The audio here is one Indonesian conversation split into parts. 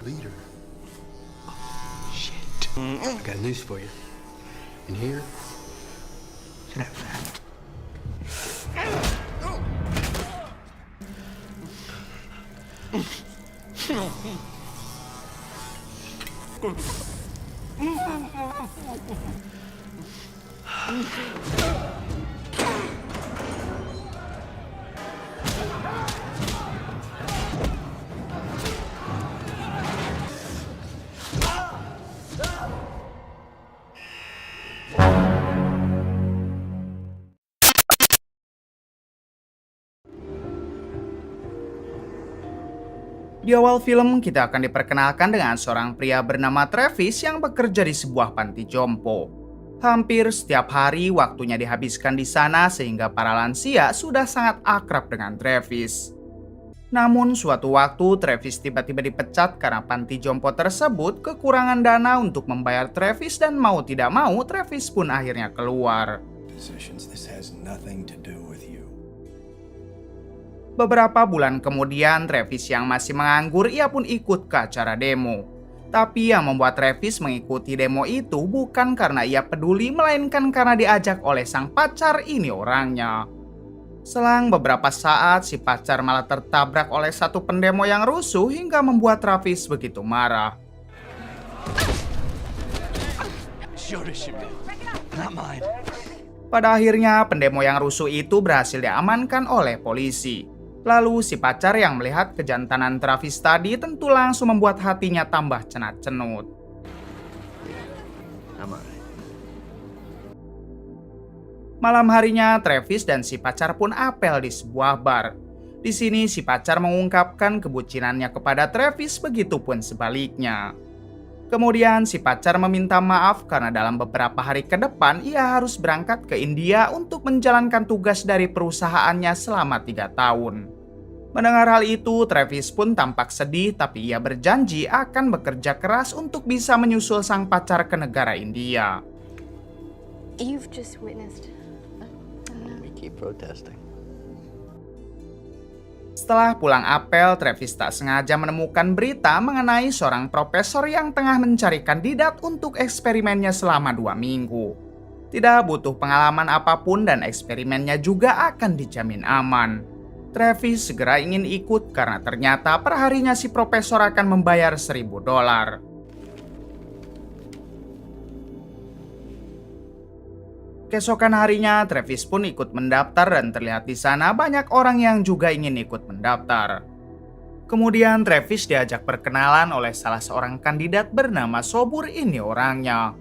Leader. Oh, shit. I got news for you. In here, should have that. Di awal film, kita akan diperkenalkan dengan seorang pria bernama Travis yang bekerja di sebuah panti jompo. Hampir setiap hari waktunya dihabiskan di sana sehingga para lansia sudah sangat akrab dengan Travis. Namun suatu waktu Travis tiba-tiba dipecat karena panti jompo tersebut kekurangan dana untuk membayar Travis dan mau tidak mau Travis pun akhirnya keluar. This has nothing to do with you. Beberapa bulan kemudian, Travis yang masih menganggur, ia pun ikut ke acara demo. Tapi yang membuat Travis mengikuti demo itu bukan karena ia peduli, melainkan karena diajak oleh sang pacar ini orangnya. Selang beberapa saat, si pacar malah tertabrak oleh satu pendemo yang rusuh hingga membuat Travis begitu marah. Pada akhirnya, pendemo yang rusuh itu berhasil diamankan oleh polisi. Lalu si pacar yang melihat kejantanan Travis tadi tentu langsung membuat hatinya tambah cenat-cenut. Malam harinya, Travis dan si pacar pun apel di sebuah bar. Di sini si pacar mengungkapkan kebucinannya kepada Travis, begitupun sebaliknya. Kemudian si pacar meminta maaf karena dalam beberapa hari ke depan ia harus berangkat ke India untuk menjalankan tugas dari perusahaannya selama 3 tahun. Mendengar hal itu, Travis pun tampak sedih tapi ia berjanji akan bekerja keras untuk bisa menyusul sang pacar ke negara India. You've just witnessed. We keep protesting. Setelah pulang apel, Travis tak sengaja menemukan berita mengenai seorang profesor yang tengah mencari kandidat untuk eksperimennya selama 2 minggu. Tidak butuh pengalaman apapun dan eksperimennya juga akan dijamin aman. Travis segera ingin ikut karena ternyata perharinya si profesor akan membayar $1.000. Keesokan harinya, Travis pun ikut mendaftar dan terlihat di sana banyak orang yang juga ingin ikut mendaftar. Kemudian Travis diajak perkenalan oleh salah seorang kandidat bernama Sobur, ini orangnya.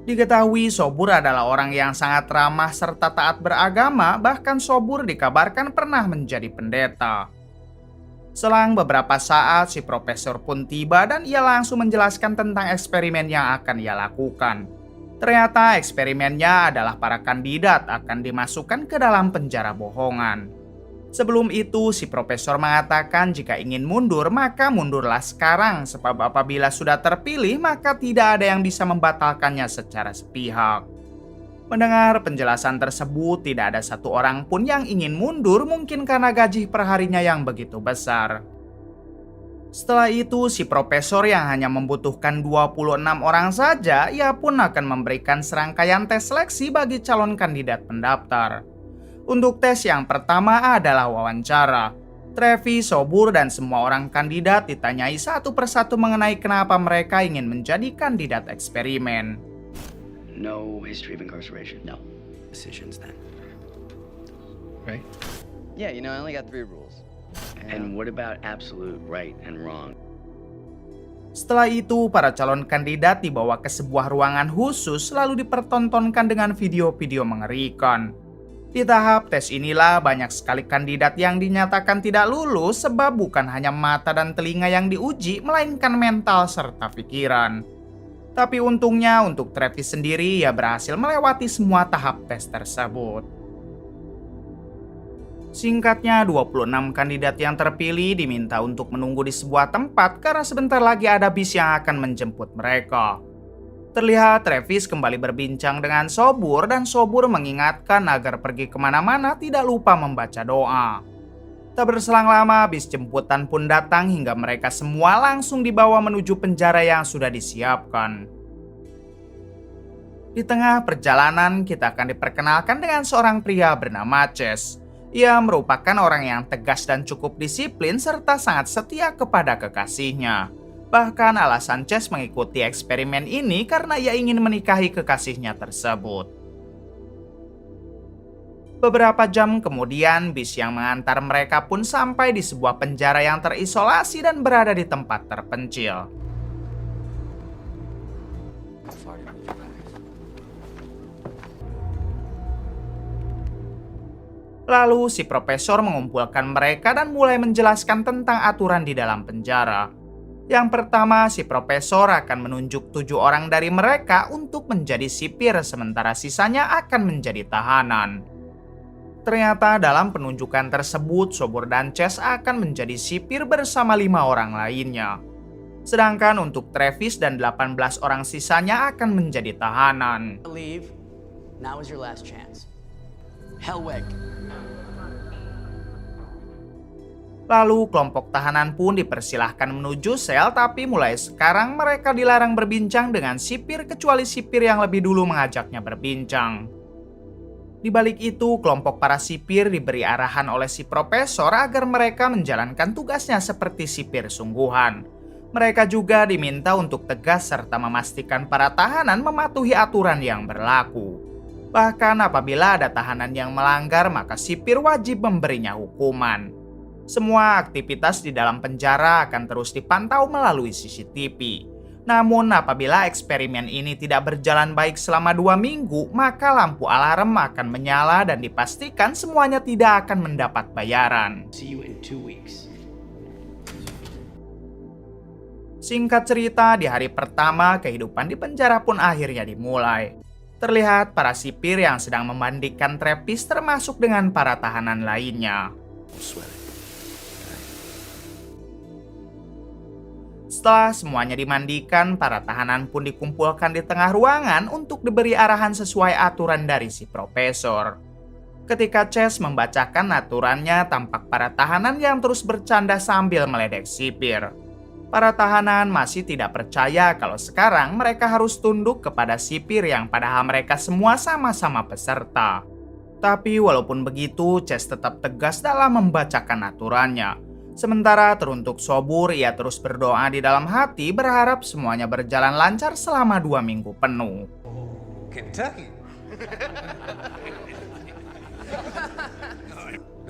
Diketahui Sobur adalah orang yang sangat ramah serta taat beragama, bahkan Sobur dikabarkan pernah menjadi pendeta. Selang beberapa saat, si profesor pun tiba dan ia langsung menjelaskan tentang eksperimen yang akan ia lakukan. Ternyata eksperimennya adalah para kandidat akan dimasukkan ke dalam penjara bohongan. Sebelum itu, si profesor mengatakan jika ingin mundur, maka mundurlah sekarang, sebab apabila sudah terpilih, maka tidak ada yang bisa membatalkannya secara sepihak. Mendengar penjelasan tersebut, tidak ada satu orang pun yang ingin mundur, mungkin karena gaji perharinya yang begitu besar. Setelah itu, si profesor yang hanya membutuhkan 26 orang saja, ia pun akan memberikan serangkaian tes seleksi bagi calon kandidat pendaftar. Untuk tes yang pertama adalah wawancara. Travis, Sobur, dan semua orang kandidat ditanyai satu persatu mengenai kenapa mereka ingin menjadi kandidat eksperimen. No history of incarceration. No. Decisions then. Right? Yeah, I only got 3 rules. And what about absolute right and wrong? Setelah itu, para calon kandidat dibawa ke sebuah ruangan khusus lalu dipertontonkan dengan video-video mengerikan. Di tahap tes inilah banyak sekali kandidat yang dinyatakan tidak lulus sebab bukan hanya mata dan telinga yang diuji, melainkan mental serta pikiran. Tapi untungnya untuk Travis sendiri, ia berhasil melewati semua tahap tes tersebut. Singkatnya, 26 kandidat yang terpilih diminta untuk menunggu di sebuah tempat karena sebentar lagi ada bis yang akan menjemput mereka. Terlihat Travis kembali berbincang dengan Sobur dan Sobur mengingatkan agar pergi kemana-mana tidak lupa membaca doa. Tak berselang lama, bis jemputan pun datang hingga mereka semua langsung dibawa menuju penjara yang sudah disiapkan. Di tengah perjalanan, kita akan diperkenalkan dengan seorang pria bernama Chess. Ia merupakan orang yang tegas dan cukup disiplin serta sangat setia kepada kekasihnya. Bahkan alasan Chess mengikuti eksperimen ini karena ia ingin menikahi kekasihnya tersebut. Beberapa jam kemudian, bis yang mengantar mereka pun sampai di sebuah penjara yang terisolasi dan berada di tempat terpencil. Lalu si profesor mengumpulkan mereka dan mulai menjelaskan tentang aturan di dalam penjara. Yang pertama, si profesor akan menunjuk 7 orang dari mereka untuk menjadi sipir, sementara sisanya akan menjadi tahanan. Ternyata dalam penunjukan tersebut, Sobur dan Chess akan menjadi sipir bersama 5 orang lainnya. Sedangkan untuk Travis dan 18 orang sisanya akan menjadi tahanan. Leave. Now is your last chance. Hellweg. Lalu kelompok tahanan pun dipersilahkan menuju sel, tapi mulai sekarang mereka dilarang berbincang dengan sipir kecuali sipir yang lebih dulu mengajaknya berbincang. Di balik itu, kelompok para sipir diberi arahan oleh si profesor agar mereka menjalankan tugasnya seperti sipir sungguhan. Mereka juga diminta untuk tegas serta memastikan para tahanan mematuhi aturan yang berlaku. Bahkan apabila ada tahanan yang melanggar, maka sipir wajib memberinya hukuman. Semua aktivitas di dalam penjara akan terus dipantau melalui CCTV. Namun apabila eksperimen ini tidak berjalan baik selama 2 minggu, maka lampu alarm akan menyala dan dipastikan semuanya tidak akan mendapat bayaran. See you in 2 weeks. Singkat cerita, di hari pertama, kehidupan di penjara pun akhirnya dimulai. Terlihat para sipir yang sedang memandikan Travis termasuk dengan para tahanan lainnya. Setelah semuanya dimandikan, para tahanan pun dikumpulkan di tengah ruangan untuk diberi arahan sesuai aturan dari si profesor. Ketika Chess membacakan aturannya, tampak para tahanan yang terus bercanda sambil meledek sipir. Para tahanan masih tidak percaya kalau sekarang mereka harus tunduk kepada sipir yang padahal mereka semua sama-sama peserta. Tapi walaupun begitu, Chess tetap tegas dalam membacakan aturannya. Sementara teruntuk Sobur, ia terus berdoa di dalam hati berharap semuanya berjalan lancar selama 2 minggu penuh. Kentucky.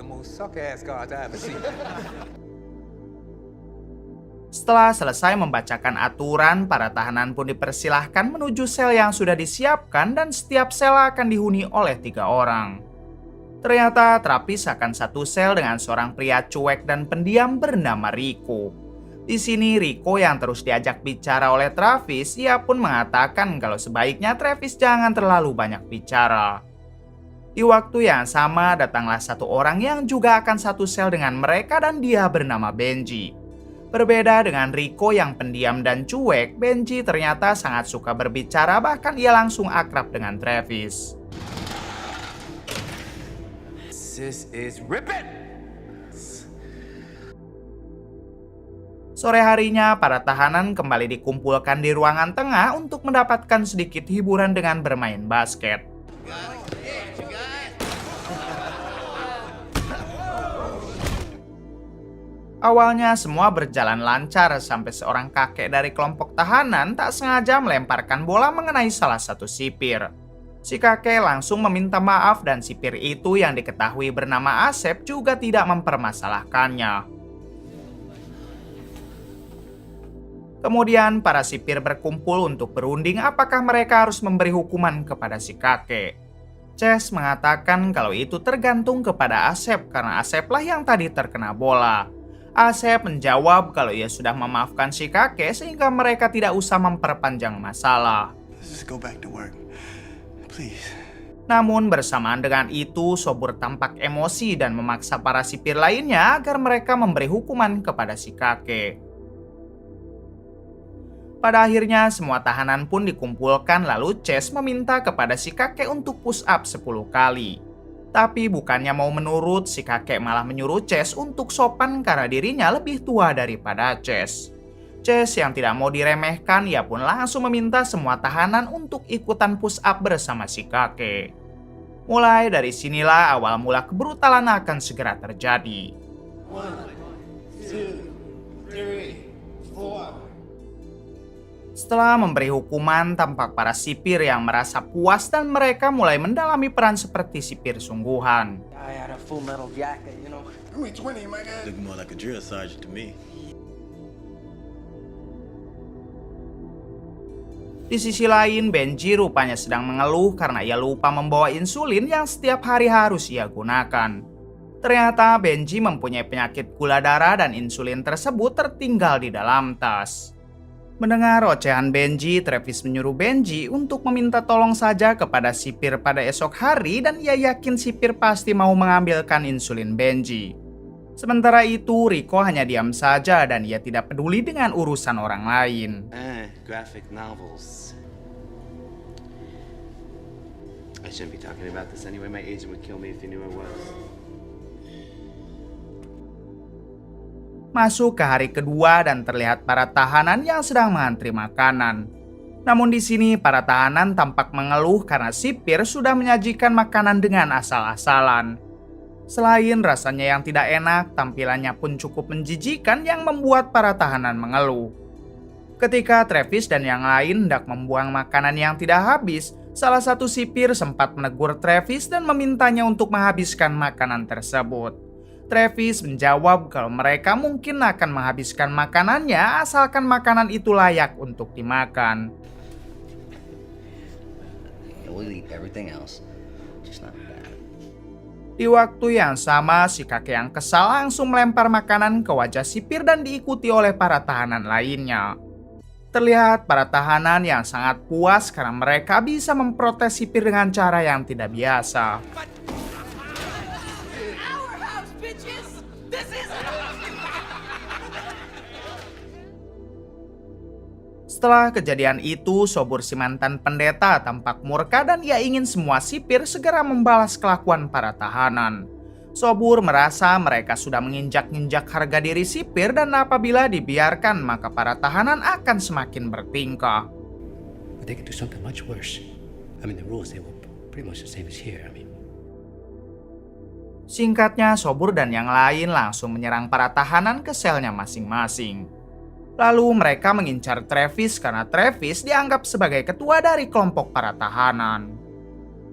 The most suck-ass cards I ever seen. Setelah selesai membacakan aturan, para tahanan pun dipersilahkan menuju sel yang sudah disiapkan dan setiap sel akan dihuni oleh 3 orang. Ternyata Travis akan satu sel dengan seorang pria cuek dan pendiam bernama Rico. Di sini Rico yang terus diajak bicara oleh Travis, ia pun mengatakan kalau sebaiknya Travis jangan terlalu banyak bicara. Di waktu yang sama datanglah satu orang yang juga akan satu sel dengan mereka dan dia bernama Benji. Berbeda dengan Rico yang pendiam dan cuek, Benji ternyata sangat suka berbicara, bahkan ia langsung akrab dengan Travis. This is ripping. Sore harinya, para tahanan kembali dikumpulkan di ruangan tengah untuk mendapatkan sedikit hiburan dengan bermain basket. Awalnya semua berjalan lancar sampai seorang kakek dari kelompok tahanan tak sengaja melemparkan bola mengenai salah satu sipir. Si kakek langsung meminta maaf dan sipir itu yang diketahui bernama Asep juga tidak mempermasalahkannya. Kemudian para sipir berkumpul untuk berunding apakah mereka harus memberi hukuman kepada si kakek. Chess mengatakan kalau itu tergantung kepada Asep karena Aseplah yang tadi terkena bola. Asep menjawab kalau ia sudah memaafkan si kakek sehingga mereka tidak usah memperpanjang masalah. Let's just go back to work. Please. Namun bersamaan dengan itu, Sobur tampak emosi dan memaksa para sipir lainnya agar mereka memberi hukuman kepada si kakek. Pada akhirnya semua tahanan pun dikumpulkan lalu Chess meminta kepada si kakek untuk push up 10 kali. Tapi bukannya mau menurut, si kakek malah menyuruh Chase untuk sopan karena dirinya lebih tua daripada Chase. Chase yang tidak mau diremehkan, ia pun langsung meminta semua tahanan untuk ikutan push up bersama si kakek. Mulai dari sinilah awal mula kebrutalan akan segera terjadi. 1, 2, 3, 4. Setelah memberi hukuman, tampak para sipir yang merasa puas dan mereka mulai mendalami peran seperti sipir sungguhan. I had a full metal jacket, you know. Give me 20, my guy. Look more like a drill sergeant to me. Di sisi lain, Benji rupanya sedang mengeluh karena ia lupa membawa insulin yang setiap hari harus ia gunakan. Ternyata Benji mempunyai penyakit gula darah dan insulin tersebut tertinggal di dalam tas. Mendengar ocehan Benji, Travis menyuruh Benji untuk meminta tolong saja kepada sipir pada esok hari dan ia yakin sipir pasti mau mengambilkan insulin Benji. Sementara itu, Rico hanya diam saja dan ia tidak peduli dengan urusan orang lain. Graphic novels. I shouldn't be talking about this anyway. My agent would kill me if he knew I was. Masuk ke hari kedua dan terlihat para tahanan yang sedang mengantri makanan. Namun di sini para tahanan tampak mengeluh karena sipir sudah menyajikan makanan dengan asal-asalan. Selain rasanya yang tidak enak, tampilannya pun cukup menjijikan yang membuat para tahanan mengeluh. Ketika Travis dan yang lain hendak membuang makanan yang tidak habis, salah satu sipir sempat menegur Travis dan memintanya untuk menghabiskan makanan tersebut. Travis menjawab kalau mereka mungkin akan menghabiskan makanannya asalkan makanan itu layak untuk dimakan. We'll eat everything else, just not that. Di waktu yang sama, si kakek yang kesal langsung melempar makanan ke wajah sipir dan diikuti oleh para tahanan lainnya. Terlihat para tahanan yang sangat puas karena mereka bisa memprotes sipir dengan cara yang tidak biasa. Setelah kejadian itu, Sobur si mantan pendeta tampak murka dan ia ingin semua sipir segera membalas kelakuan para tahanan. Sobur merasa mereka sudah menginjak-injak harga diri sipir dan apabila dibiarkan maka para tahanan akan semakin bertingkah. But they could do something much worse. I mean, the rules, they were pretty much the same as here. I mean, Singkatnya, Sobur dan yang lain langsung menyerang para tahanan ke selnya masing-masing. Lalu mereka mengincar Travis karena Travis dianggap sebagai ketua dari kelompok para tahanan.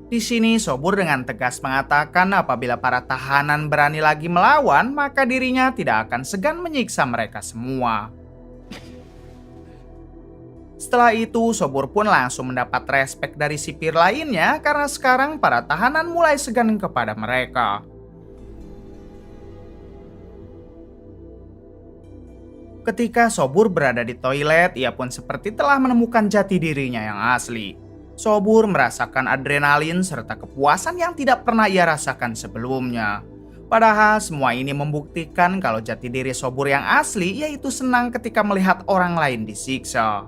Di sini Sobur dengan tegas mengatakan apabila para tahanan berani lagi melawan, maka dirinya tidak akan segan menyiksa mereka semua. Setelah itu, Sobur pun langsung mendapat respek dari sipir lainnya karena sekarang para tahanan mulai segan kepada mereka. Ketika Sobur berada di toilet, ia pun seperti telah menemukan jati dirinya yang asli. Sobur merasakan adrenalin serta kepuasan yang tidak pernah ia rasakan sebelumnya. Padahal semua ini membuktikan kalau jati diri Sobur yang asli yaitu senang ketika melihat orang lain disiksa.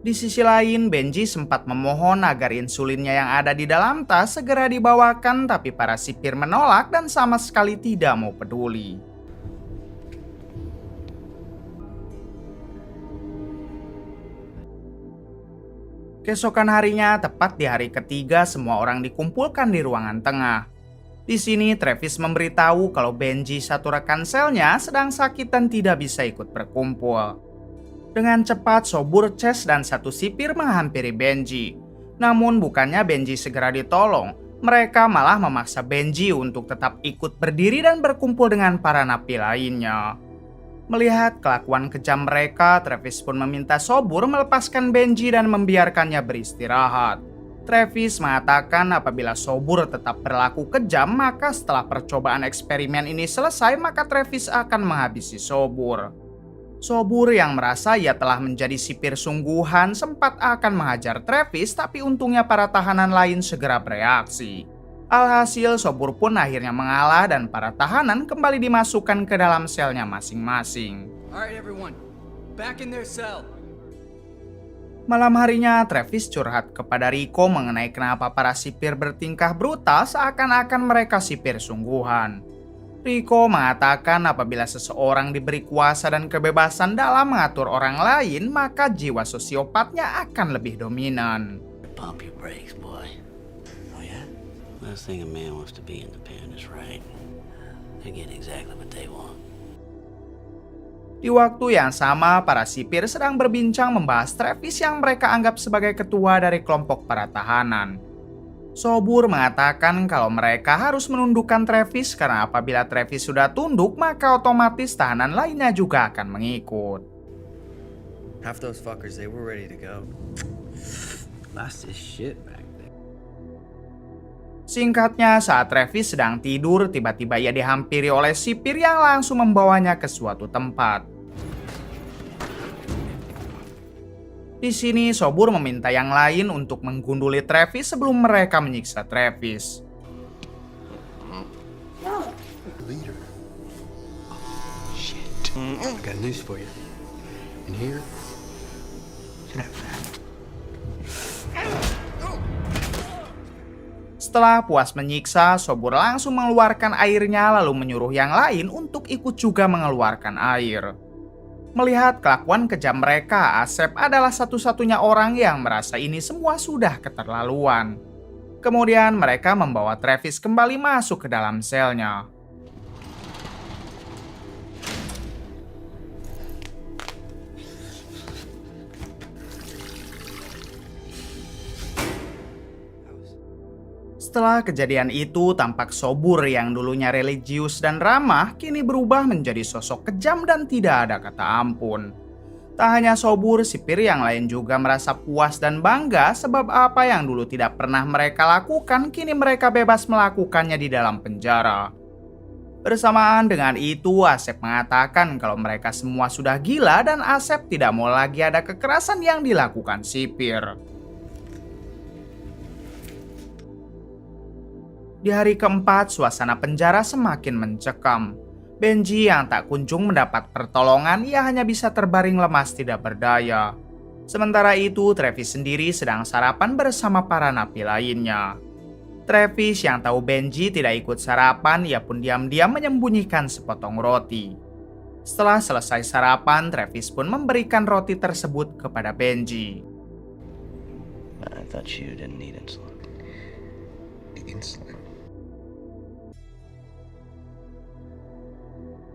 Di sisi lain, Benji sempat memohon agar insulinnya yang ada di dalam tas segera dibawakan, tapi para sipir menolak dan sama sekali tidak mau peduli. Keesokan harinya, tepat di hari ketiga, semua orang dikumpulkan di ruangan tengah. Di sini, Travis memberitahu kalau Benji, satu rekan selnya, sedang sakit dan tidak bisa ikut berkumpul. Dengan cepat, Sobur, Chase, dan satu sipir menghampiri Benji. Namun bukannya Benji segera ditolong, mereka malah memaksa Benji untuk tetap ikut berdiri dan berkumpul dengan para napi lainnya. Melihat kelakuan kejam mereka, Travis pun meminta Sobur melepaskan Benji dan membiarkannya beristirahat. Travis mengatakan apabila Sobur tetap berlaku kejam, maka setelah percobaan eksperimen ini selesai, maka Travis akan menghabisi Sobur. Sobur yang merasa ia telah menjadi sipir sungguhan sempat akan menghajar Travis, tapi untungnya para tahanan lain segera bereaksi. Alhasil, Sobur pun akhirnya mengalah dan para tahanan kembali dimasukkan ke dalam selnya masing-masing. All right, everyone, back in their cell. Malam harinya, Travis curhat kepada Rico mengenai kenapa para sipir bertingkah brutal seakan-akan mereka sipir sungguhan. Rico mengatakan apabila seseorang diberi kuasa dan kebebasan dalam mengatur orang lain, maka jiwa sosiopatnya akan lebih dominan. Pump your brakes, boy. Oh, yeah? Last thing a man wants to be independent is right. They get exactly what they want. Di waktu yang sama, para sipir sedang berbincang membahas Travis yang mereka anggap sebagai ketua dari kelompok para tahanan. Sobur mengatakan kalau mereka harus menundukkan Travis karena apabila Travis sudah tunduk, maka otomatis tahanan lainnya juga akan mengikut. Half those fuckers, they were ready to go. Lost his shit back there. Singkatnya, saat Travis sedang tidur, tiba-tiba ia dihampiri oleh sipir yang langsung membawanya ke suatu tempat. Di sini, Sobur meminta yang lain untuk menggunduli Travis sebelum mereka menyiksa Travis. Leader. Oh, shit. I got news for you. In here, see that fat? Setelah puas menyiksa, Sobur langsung mengeluarkan airnya lalu menyuruh yang lain untuk ikut juga mengeluarkan air. Melihat kelakuan kejam mereka, Asep adalah satu-satunya orang yang merasa ini semua sudah keterlaluan. Kemudian mereka membawa Travis kembali masuk ke dalam selnya. Setelah kejadian itu, tampak Sobur yang dulunya religius dan ramah kini berubah menjadi sosok kejam dan tidak ada kata ampun. Tak hanya Sobur, sipir yang lain juga merasa puas dan bangga sebab apa yang dulu tidak pernah mereka lakukan kini mereka bebas melakukannya di dalam penjara. Bersamaan dengan itu, Asep mengatakan kalau mereka semua sudah gila dan Asep tidak mau lagi ada kekerasan yang dilakukan sipir. Di hari keempat, suasana penjara semakin mencekam. Benji yang tak kunjung mendapat pertolongan, ia hanya bisa terbaring lemas tidak berdaya. Sementara itu, Travis sendiri sedang sarapan bersama para napi lainnya. Travis yang tahu Benji tidak ikut sarapan, ia pun diam-diam menyembunyikan sepotong roti. Setelah selesai sarapan, Travis pun memberikan roti tersebut kepada Benji. I thought you didn't need insulin. Insulin.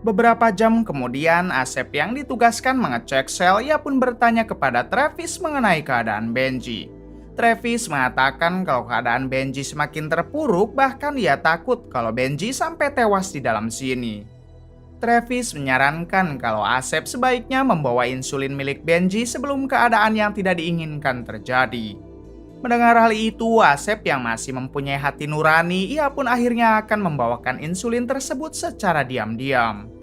Beberapa jam kemudian, Asep yang ditugaskan mengecek sel, ia pun bertanya kepada Travis mengenai keadaan Benji. Travis mengatakan kalau keadaan Benji semakin terpuruk, bahkan ia takut kalau Benji sampai tewas di dalam sini. Travis menyarankan kalau Asep sebaiknya membawa insulin milik Benji sebelum keadaan yang tidak diinginkan terjadi. Mendengar hal itu, Asep yang masih mempunyai hati nurani, ia pun akhirnya akan membawakan insulin tersebut secara diam-diam.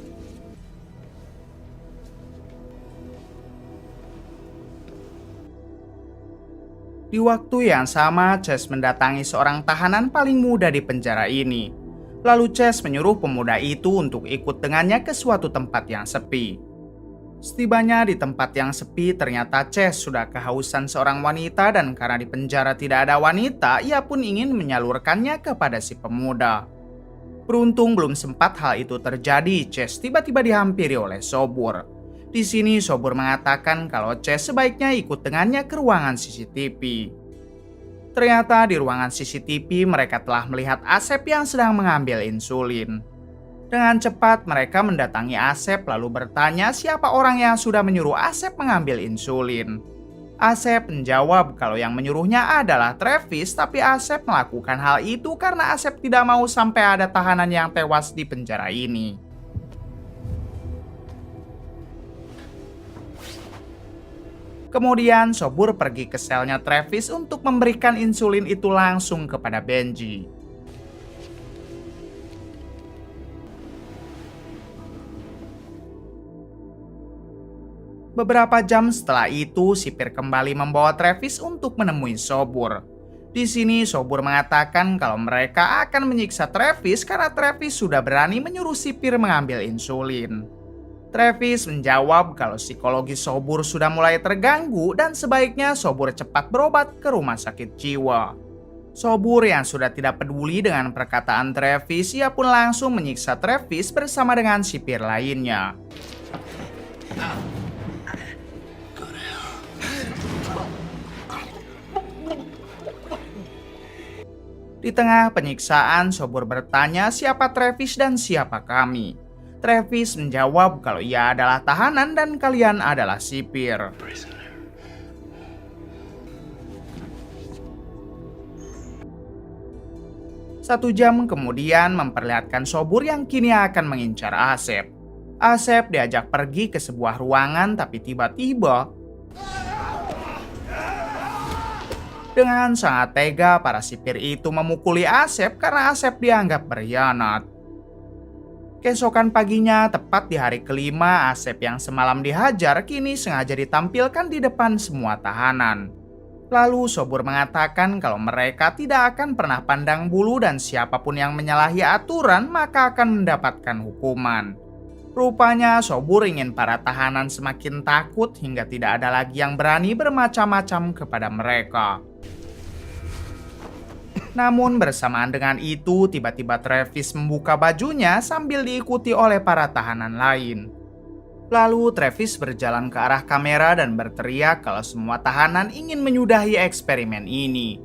Di waktu yang sama, Chase mendatangi seorang tahanan paling muda di penjara ini. Lalu Chase menyuruh pemuda itu untuk ikut dengannya ke suatu tempat yang sepi. Setibanya di tempat yang sepi, ternyata Chase sudah kehausan seorang wanita dan karena di penjara tidak ada wanita, ia pun ingin menyalurkannya kepada si pemuda. Beruntung belum sempat hal itu terjadi, Chase tiba-tiba dihampiri oleh Sobur. Di sini Sobur mengatakan kalau Chase sebaiknya ikut dengannya ke ruangan CCTV. Ternyata di ruangan CCTV mereka telah melihat Asep yang sedang mengambil insulin. Dengan cepat mereka mendatangi Asep lalu bertanya siapa orang yang sudah menyuruh Asep mengambil insulin. Asep menjawab kalau yang menyuruhnya adalah Travis, tapi Asep melakukan hal itu karena Asep tidak mau sampai ada tahanan yang tewas di penjara ini. Kemudian Sobur pergi ke selnya Travis untuk memberikan insulin itu langsung kepada Benji. Beberapa jam setelah itu, sipir kembali membawa Travis untuk menemui Sobur. Di sini Sobur mengatakan kalau mereka akan menyiksa Travis karena Travis sudah berani menyuruh sipir mengambil insulin. Travis menjawab kalau psikologi Sobur sudah mulai terganggu dan sebaiknya Sobur cepat berobat ke rumah sakit jiwa. Sobur yang sudah tidak peduli dengan perkataan Travis, ia pun langsung menyiksa Travis bersama dengan sipir lainnya. Di tengah penyiksaan, Sobur bertanya siapa Travis dan siapa kami. Travis menjawab kalau ia adalah tahanan dan kalian adalah sipir. Satu jam kemudian memperlihatkan Sobur yang kini akan mengincar Asep. Asep diajak pergi ke sebuah ruangan tapi tiba-tiba dengan sangat tega para sipir itu memukuli Asep karena Asep dianggap berkhianat. Keesokan paginya, tepat di hari kelima, Asep yang semalam dihajar kini sengaja ditampilkan di depan semua tahanan. Lalu Sobur mengatakan kalau mereka tidak akan pernah pandang bulu dan siapapun yang menyalahi aturan maka akan mendapatkan hukuman. Rupanya Sobur ingin para tahanan semakin takut hingga tidak ada lagi yang berani bermacam-macam kepada mereka. Namun bersamaan dengan itu, tiba-tiba Travis membuka bajunya sambil diikuti oleh para tahanan lain. Lalu Travis berjalan ke arah kamera dan berteriak kalau semua tahanan ingin menyudahi eksperimen ini.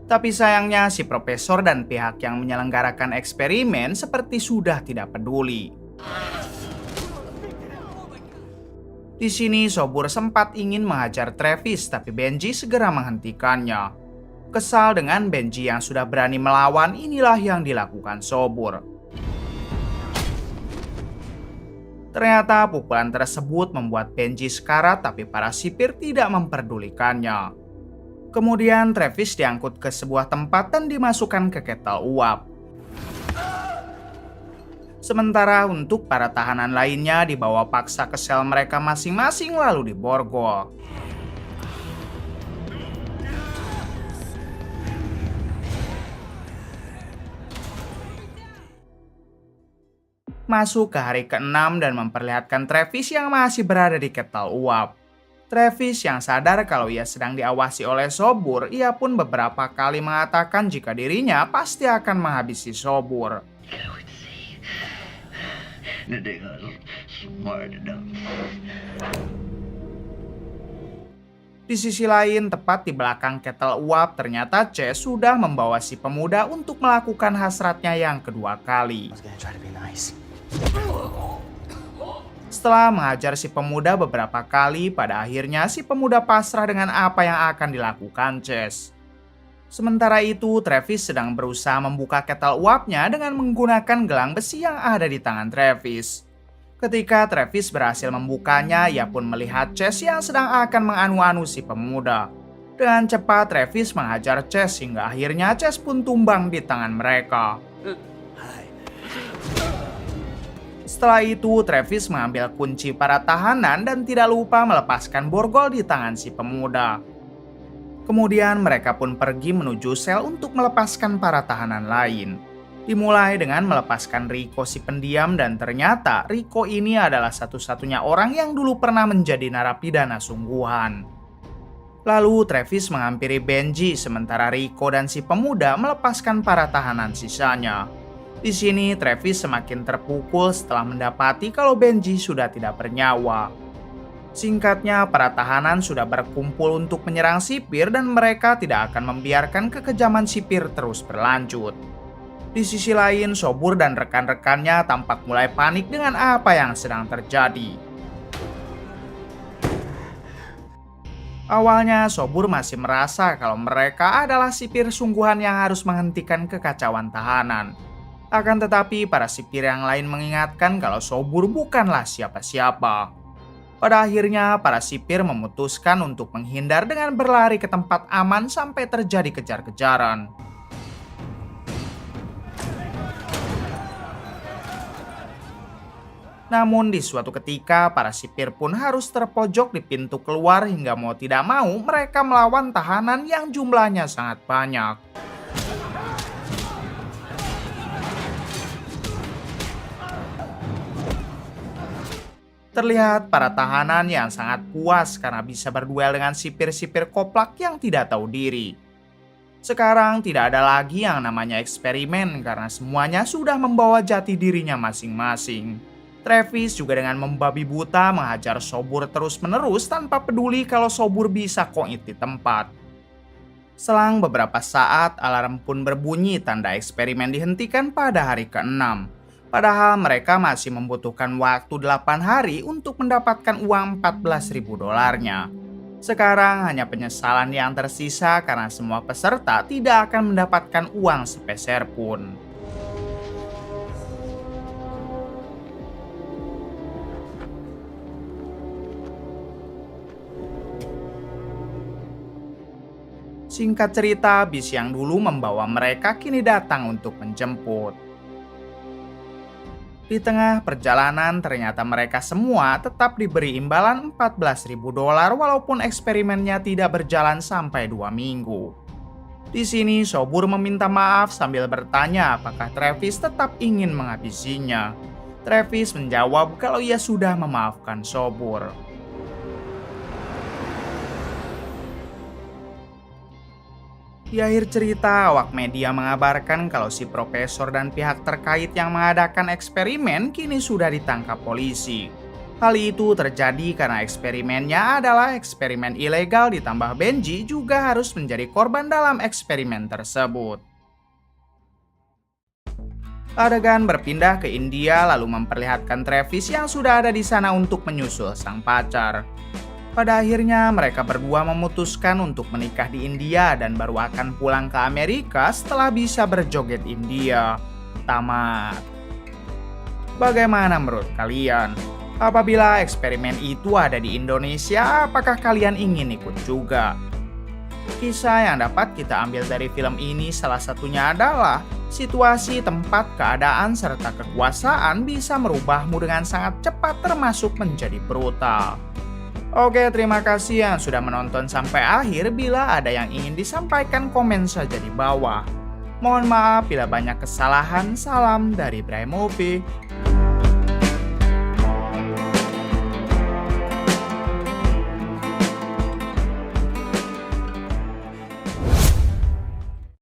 Tapi sayangnya si profesor dan pihak yang menyelenggarakan eksperimen seperti sudah tidak peduli. Di sini Sobur sempat ingin menghajar Travis, tapi Benji segera menghentikannya. Kesal dengan Benji yang sudah berani melawan, inilah yang dilakukan Sobur. Ternyata pukulan tersebut membuat Benji sekarat, tapi para sipir tidak memperdulikannya. Kemudian Travis diangkut ke sebuah tempat dan dimasukkan ke ketel uap. Sementara untuk para tahanan lainnya dibawa paksa ke sel mereka masing-masing lalu diborgol. Masuk ke hari ke-6 dan memperlihatkan Travis yang masih berada di ketel uap. Travis yang sadar kalau ia sedang diawasi oleh Sobur, ia pun beberapa kali mengatakan jika dirinya pasti akan menghabisi Sobur. Di sisi lain, tepat di belakang ketel uap, ternyata Chase sudah membawa si pemuda untuk melakukan hasratnya yang kedua kali. Setelah mengajar si pemuda beberapa kali, pada akhirnya si pemuda pasrah dengan apa yang akan dilakukan Chase. Sementara itu, Travis sedang berusaha membuka ketel uapnya dengan menggunakan gelang besi yang ada di tangan Travis. Ketika Travis berhasil membukanya, ia pun melihat Chase yang sedang akan menganu-anu si pemuda. Dengan cepat, Travis menghajar Chase hingga akhirnya Chase pun tumbang di tangan mereka. Setelah itu, Travis mengambil kunci para tahanan dan tidak lupa melepaskan borgol di tangan si pemuda. Kemudian mereka pun pergi menuju sel untuk melepaskan para tahanan lain. Dimulai dengan melepaskan Rico si pendiam dan ternyata Rico ini adalah satu-satunya orang yang dulu pernah menjadi narapidana sungguhan. Lalu Travis menghampiri Benji sementara Rico dan si pemuda melepaskan para tahanan sisanya. Di sini Travis semakin terpukul setelah mendapati kalau Benji sudah tidak bernyawa. Singkatnya, para tahanan sudah berkumpul untuk menyerang sipir dan mereka tidak akan membiarkan kekejaman sipir terus berlanjut. Di sisi lain, Sobur dan rekan-rekannya tampak mulai panik dengan apa yang sedang terjadi. Awalnya, Sobur masih merasa kalau mereka adalah sipir sungguhan yang harus menghentikan kekacauan tahanan. Akan tetapi, para sipir yang lain mengingatkan kalau Sobur bukanlah siapa-siapa. Pada akhirnya, para sipir memutuskan untuk menghindar dengan berlari ke tempat aman sampai terjadi kejar-kejaran. Namun di suatu ketika, para sipir pun harus terpojok di pintu keluar hingga mau tidak mau mereka melawan tahanan yang jumlahnya sangat banyak. Terlihat para tahanan yang sangat puas karena bisa berduel dengan sipir-sipir koplak yang tidak tahu diri. Sekarang tidak ada lagi yang namanya eksperimen karena semuanya sudah membawa jati dirinya masing-masing. Travis juga dengan membabi buta menghajar Sobur terus-menerus tanpa peduli kalau Sobur bisa koit di tempat. Selang beberapa saat, alarm pun berbunyi tanda eksperimen dihentikan pada hari ke-6. Padahal mereka masih membutuhkan waktu 8 hari untuk mendapatkan uang 14.000 dolarnya. Sekarang hanya penyesalan yang tersisa karena semua peserta tidak akan mendapatkan uang sepeser pun. Singkat cerita, bis yang dulu membawa mereka kini datang untuk menjemput. Di tengah perjalanan ternyata mereka semua tetap diberi imbalan 14.000 dolar walaupun eksperimennya tidak berjalan sampai 2 minggu. Di sini Sobur meminta maaf sambil bertanya apakah Travis tetap ingin menghabisinya. Travis menjawab kalau ia sudah memaafkan Sobur. Di akhir cerita, awak media mengabarkan kalau si profesor dan pihak terkait yang mengadakan eksperimen kini sudah ditangkap polisi. Hal itu terjadi karena eksperimennya adalah eksperimen ilegal ditambah Benji juga harus menjadi korban dalam eksperimen tersebut. Adegan berpindah ke India lalu memperlihatkan Travis yang sudah ada di sana untuk menyusul sang pacar. Pada akhirnya mereka berdua memutuskan untuk menikah di India dan baru akan pulang ke Amerika setelah bisa berjoget India. Tamat. Bagaimana menurut kalian? Apabila eksperimen itu ada di Indonesia, apakah kalian ingin ikut juga? Kisah yang dapat kita ambil dari film ini salah satunya adalah situasi, tempat, keadaan, serta kekuasaan bisa merubahmu dengan sangat cepat termasuk menjadi brutal. Oke, terima kasih yang sudah menonton sampai akhir. Bila ada yang ingin disampaikan, komen saja di bawah. Mohon maaf bila banyak kesalahan. Salam dari Bray Movie.